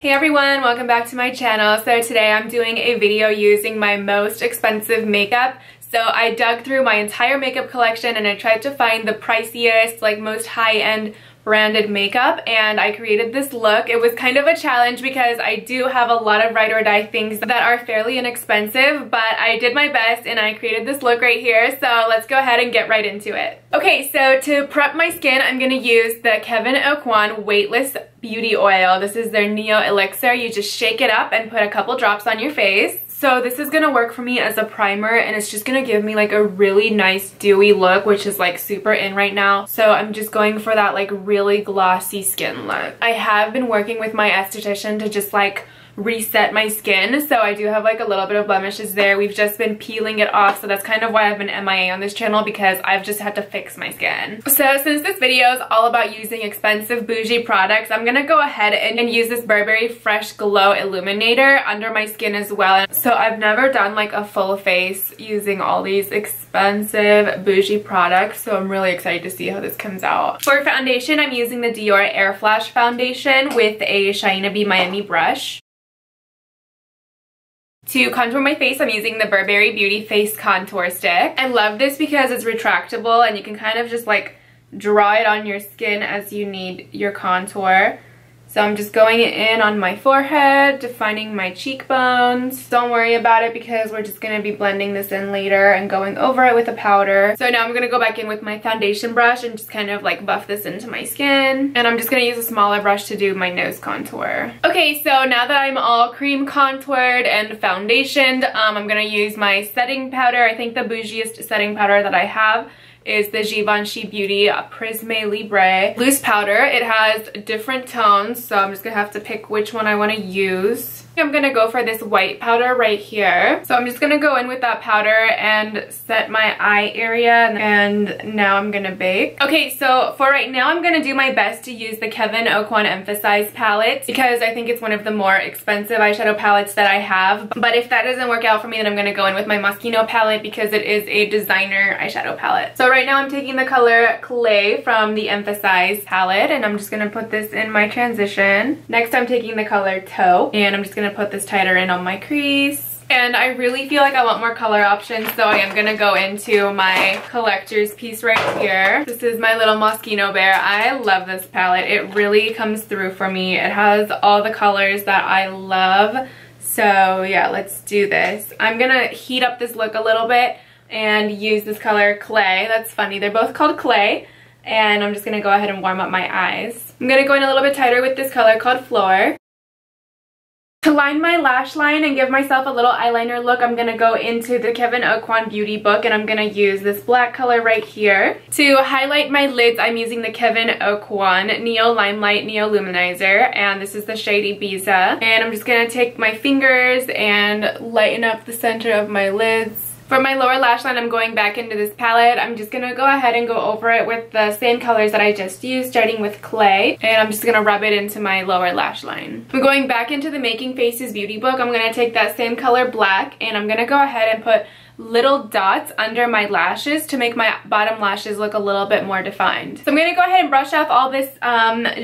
Hey everyone, welcome back to my channel. So today I'm doing a video using my most expensive makeup. So I dug through my entire makeup collection and I tried to find the priciest, like most high-end branded makeup, and I created this look. It was kind of a challenge because I do have a lot of ride or die things that are fairly inexpensive, but I did my best and I created this look right here. So let's go ahead and get right into it. Okay, so to prep my skin, I'm gonna use the Kevyn Aucoin Weightless Beauty Oil. This is their Neo Elixir. You just shake it up and put a couple drops on your face. So this is gonna work for me as a primer, and it's just gonna give me like a really nice dewy look, which is like super in right now. So I'm just going for that like really glossy skin look. I have been working with my esthetician to just like reset my skin, so I do have like a little bit of blemishes there. We've just been peeling it off, so that's kind of why I've been MIA on this channel, because I've just had to fix my skin. So since this video is all about using expensive bougie products, I'm gonna go ahead and use this Burberry Fresh Glow Illuminator under my skin as well. So I've never done like a full face using all these expensive bougie products, so I'm really excited to see how this comes out. For foundation, I'm using the Dior Air Flash foundation with a Shine Be Miami brush. To contour my face, I'm using the Burberry Beauty Face Contour Stick. I love this because it's retractable and you can kind of just like draw it on your skin as you need your contour. So I'm just going in on my forehead, defining my cheekbones. Don't worry about it because we're just going to be blending this in later and going over it with a powder. So now I'm going to go back in with my foundation brush and just kind of like buff this into my skin. And I'm just going to use a smaller brush to do my nose contour. Okay, so now that I'm all cream contoured and foundationed, I'm going to use my setting powder. I think the bougiest setting powder that I have is the Givenchy Beauty Prisme Libre loose powder. It has different tones, so I'm just gonna have to pick which one I want to use. I'm gonna go for this white powder right here. So I'm just gonna go in with that powder and set my eye area, and now I'm gonna bake. Okay, so for right now I'm gonna do my best to use the Kevyn Aucoin Emphasize palette because I think it's one of the more expensive eyeshadow palettes that I have. But if that doesn't work out for me, then I'm gonna go in with my Moschino palette because it is a designer eyeshadow palette. So right now I'm taking the color Clay from the Emphasize palette, and I'm just gonna put this in my transition. Next I'm taking the color Taupe, and I'm just gonna put this tighter in on my crease. And I really feel like I want more color options, so I am gonna go into my collector's piece right here. This is my little Moschino Bear. I love this palette. It really comes through for me. It has all the colors that I love. So yeah, let's do this. I'm gonna heat up this look a little bit and use this color Clay. That's funny, they're both called Clay. And I'm just gonna go ahead and warm up my eyes. I'm gonna go in a little bit tighter with this color called Floor. To line my lash line and give myself a little eyeliner look, I'm going to go into the Kevyn Aucoin Beauty Book, and I'm going to use this black color right here. To highlight my lids, I'm using the Kevyn Aucoin Neo Limelight Neo Luminizer, and this is the shade Ibiza. And I'm just going to take my fingers and lighten up the center of my lids. For my lower lash line, I'm going back into this palette. I'm just going to go ahead and go over it with the same colors that I just used, starting with Clay. And I'm just going to rub it into my lower lash line. I'm going back into the Making Faces Beauty Book. I'm going to take that same color Black, and I'm going to go ahead and put little dots under my lashes to make my bottom lashes look a little bit more defined. So I'm going to go ahead and brush off all this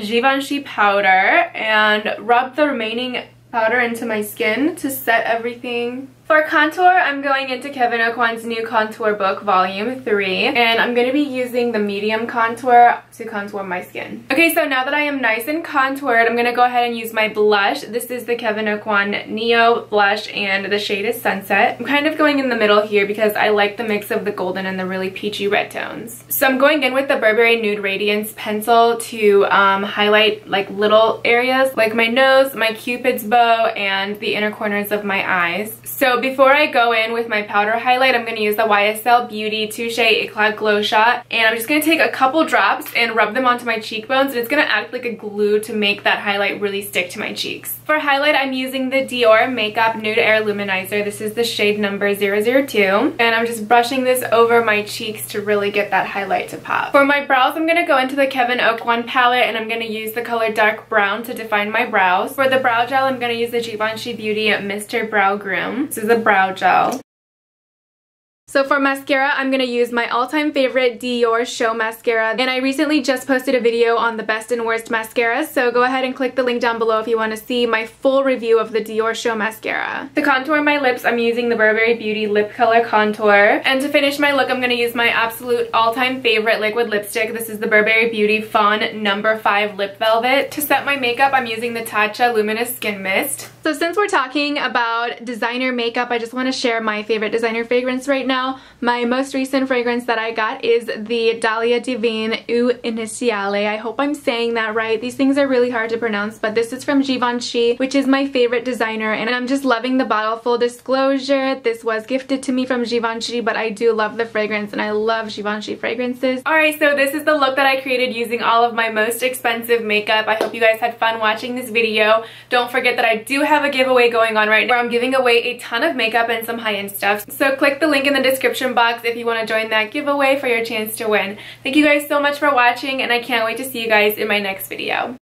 Givenchy powder and rub the remaining powder into my skin to set everything. For contour, I'm going into Kevyn Aucoin's new Contour Book Volume 3, and I'm going to be using the medium contour to contour my skin. Okay, so now that I am nice and contoured, I'm going to go ahead and use my blush. This is the Kevyn Aucoin Neo Blush, and the shade is Sunset. I'm kind of going in the middle here because I like the mix of the golden and the really peachy red tones. So I'm going in with the Burberry Nude Radiance pencil to highlight like little areas like my nose, my cupid's bow, and the inner corners of my eyes. So before I go in with my powder highlight, I'm going to use the YSL Beauty Touche Eclat Glow Shot, and I'm just going to take a couple drops and rub them onto my cheekbones, and it's going to act like a glue to make that highlight really stick to my cheeks. For highlight, I'm using the Dior Makeup Nude Air Luminizer. This is the shade number 002, and I'm just brushing this over my cheeks to really get that highlight to pop. For my brows, I'm going to go into the Kevyn Aucoin palette, and I'm going to use the color Dark Brown to define my brows. For the brow gel, I'm going to use the Givenchy Beauty Mr. Brow Groom. This is a brow gel. So for mascara, I'm going to use my all-time favorite Dior Show Mascara. And I recently just posted a video on the best and worst mascaras, so go ahead and click the link down below if you want to see my full review of the Dior Show Mascara. To contour my lips, I'm using the Burberry Beauty Lip Color Contour. And to finish my look, I'm going to use my absolute all-time favorite liquid lipstick. This is the Burberry Beauty Fawn No. 5 Lip Velvet. To set my makeup, I'm using the Tatcha Luminous Skin Mist. So since we're talking about designer makeup, I just want to share my favorite designer fragrance right now. My most recent fragrance that I got is the Dahlia Divine Eau Initiale. I hope I'm saying that right. These things are really hard to pronounce, but this is from Givenchy, which is my favorite designer, and I'm just loving the bottle. Full disclosure, this was gifted to me from Givenchy, but I do love the fragrance, and I love Givenchy fragrances. Alright, so this is the look that I created using all of my most expensive makeup. I hope you guys had fun watching this video. Don't forget that I do have a giveaway going on right now where I'm giving away a ton of makeup and some high-end stuff. So click the link in the description box if you want to join that giveaway for your chance to win. Thank you guys so much for watching, and I can't wait to see you guys in my next video.